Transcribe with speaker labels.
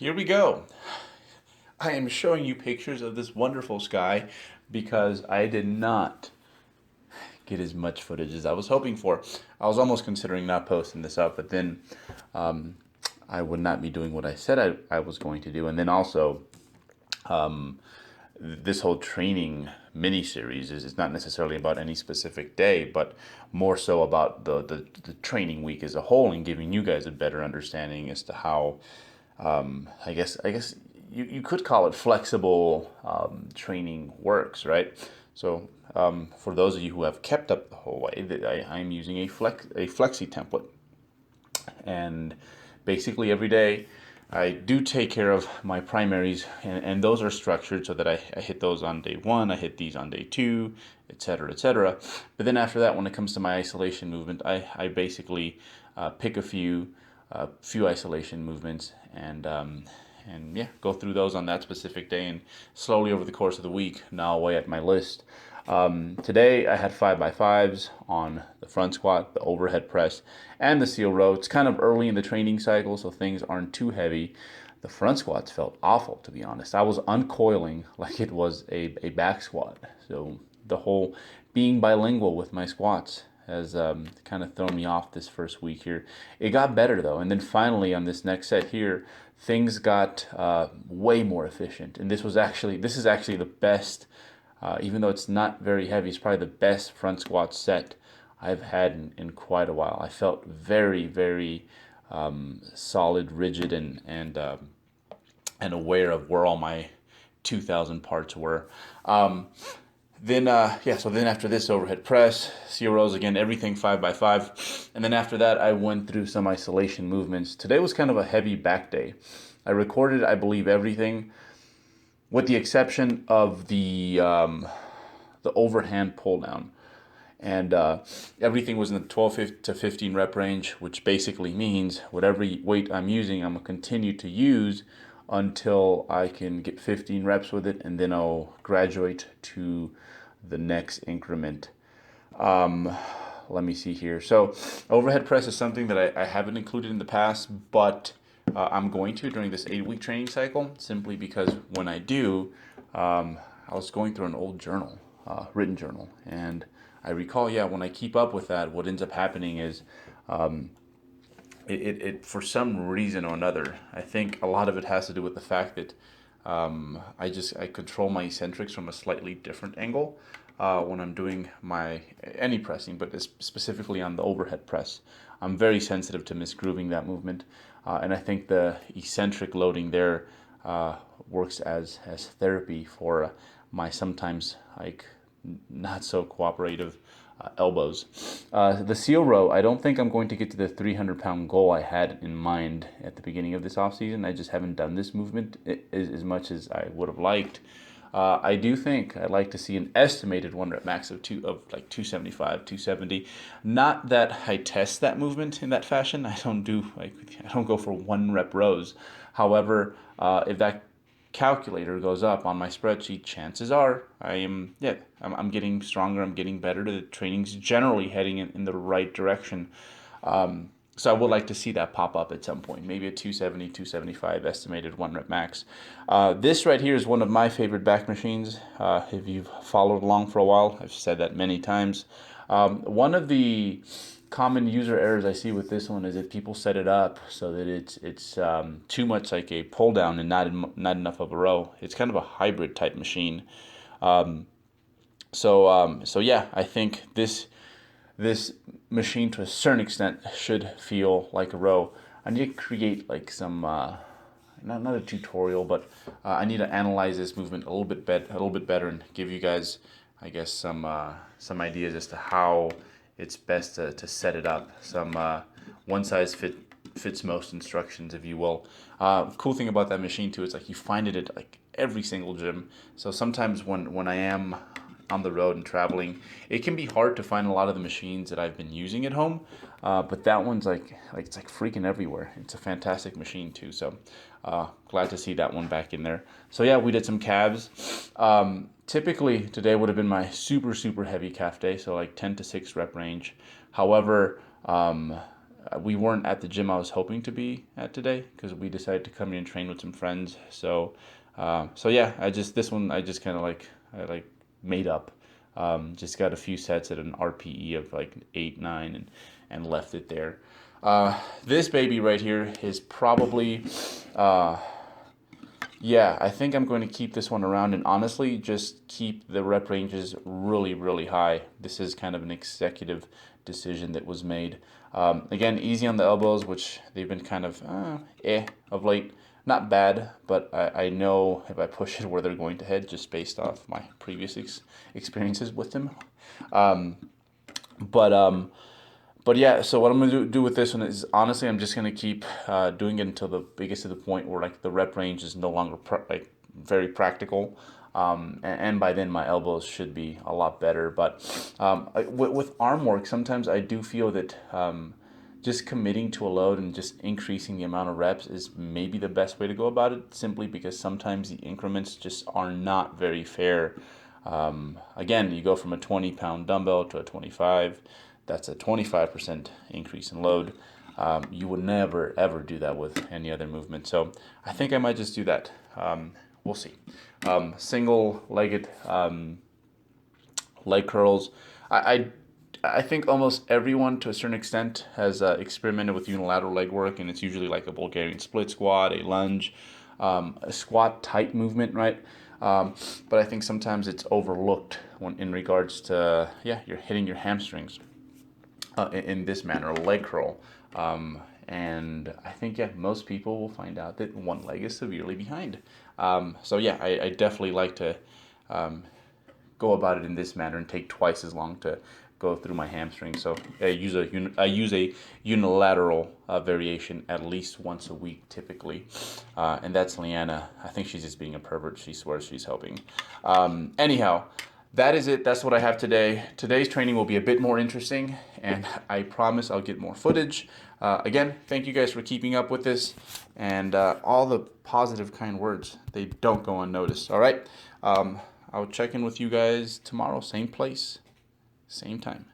Speaker 1: Here we go. I am showing you pictures of this wonderful sky because I did not get as much footage as I was hoping for. I was almost considering not posting this up, but then um, I would not be doing what I said I was going to do. And then also, this whole training mini series is not necessarily about any specific day, but more so about the training week as a whole and giving you guys a better understanding as to how I guess you could call it flexible training works, right? So for those of you who have kept up the whole way, I'm using a flexi template, and basically every day I do take care of my primaries, and those are structured so that I hit those on day one, I hit these on day two, etc., etc. But then after that, when it comes to my isolation movement, I basically pick a few isolation movements and yeah, go through those on that specific day, and slowly over the course of the week gnaw away at my list. Today I had 5x5s on the front squat, the overhead press, and the seal row. It's kind of early in the training cycle, so things aren't too heavy. The front squats felt awful, to be honest. I was uncoiling like it was a back squat. So the whole being bilingual with my squats has kind of thrown me off this first week here. It got better though, and then finally on this next set here, things got way more efficient. And this is actually the best. Even though it's not very heavy, it's probably the best front squat set I've had in quite a while. I felt very, very solid, rigid, and aware of where all my 2,000 parts were. So then after this, overhead press, seal rows again, everything 5x5. And then after that, I went through some isolation movements. Today was kind of a heavy back day. I recorded, I believe, everything with the exception of the overhand pull down. And everything was in the 12 to 15 rep range, which basically means whatever weight I'm using, I'm going to continue to use until I can get 15 reps with it, and then I'll graduate to the next increment. Let me see here. So overhead press is something that I haven't included in the past, but I'm going to during this 8-week training cycle, simply because when I do, I was going through an old journal, written journal, and I recall, yeah, when I keep up with that, what ends up happening is it for some reason or another, I think a lot of it has to do with the fact that I control my eccentrics from a slightly different angle when I'm doing my any pressing, but specifically on the overhead press. I'm very sensitive to misgrooving that movement, and I think the eccentric loading there works as therapy for my sometimes like not so cooperative elbows. The seal row, I don't think I'm going to get to the 300-pound goal I had in mind at the beginning of this offseason. I just haven't done this movement as much as I would have liked. I do think I'd like to see an estimated 1 rep max of like 275, 270. Not that I test that movement in that fashion. I don't go for 1 rep rows. However, if that calculator goes up on my spreadsheet, chances are I'm getting stronger, I'm getting better. The training's generally heading in the right direction. So I would like to see that pop up at some point, maybe a 270, 275 estimated 1 rep max. This right here is one of my favorite back machines. If you've followed along for a while, I've said that many times. One of the common user errors I see with this one is that people set it up so that it's too much like a pull down and not enough of a row. It's kind of a hybrid type machine. So yeah, I think this machine to a certain extent should feel like a row. I need to create like some not a tutorial, but I need to analyze this movement a little bit better, and give you guys, I guess, some ideas as to how it's best to set it up. Some one size fits most instructions, if you will. Cool thing about that machine too is like you find it at like every single gym. So sometimes when I am on the road and traveling, it can be hard to find a lot of the machines that I've been using at home. But that one's like it's like freaking everywhere. It's a fantastic machine too. So glad to see that one back in there. So yeah, we did some calves. Typically today would have been my super heavy calf day, so like 10 to 6 rep range. However, we weren't at the gym I was hoping to be at today because we decided to come in and train with some friends. So yeah, this one I just kind of I made up. Just got a few sets at an RPE of like 8, 9, and left it there. This baby right here is probably, yeah, I think I'm going to keep this one around and honestly just keep the rep ranges really, really high. This is kind of an executive decision that was made. Again, easy on the elbows, which they've been kind of of late. Not bad, but I know if I push it where they're going to head just based off my previous experiences with them. Um, but um, but yeah, so what I'm gonna do with this one is honestly I'm just gonna keep doing it until it gets to the point where like the rep range is no longer like very practical, and by then my elbows should be a lot better. But with arm work, sometimes I do feel that just committing to a load and just increasing the amount of reps is maybe the best way to go about it. Simply because sometimes the increments just are not very fair. Again, you go from a 20-pound dumbbell to a 25. That's a 25% increase in load. You would never, ever do that with any other movement. So I think I might just do that. We'll see. Single-legged leg curls. I think almost everyone to a certain extent has experimented with unilateral leg work, and it's usually like a Bulgarian split squat, a lunge, a squat type movement, right? But I think sometimes it's overlooked in regards to, yeah, you're hitting your hamstrings in this manner, a leg curl. And I think, yeah, most people will find out that one leg is severely behind. So yeah, I definitely like to go about it in this manner and take twice as long to go through my hamstring. So I use a unilateral variation at least once a week typically, and that's Leanna. I think she's just being a pervert. She swears she's helping. Anyhow, that is it. That's what I have today. Today's training will be a bit more interesting, and I promise I'll get more footage. Again, thank you guys for keeping up with this, and all the positive, kind words. They don't go unnoticed. All right. I'll check in with you guys tomorrow, same place, same time.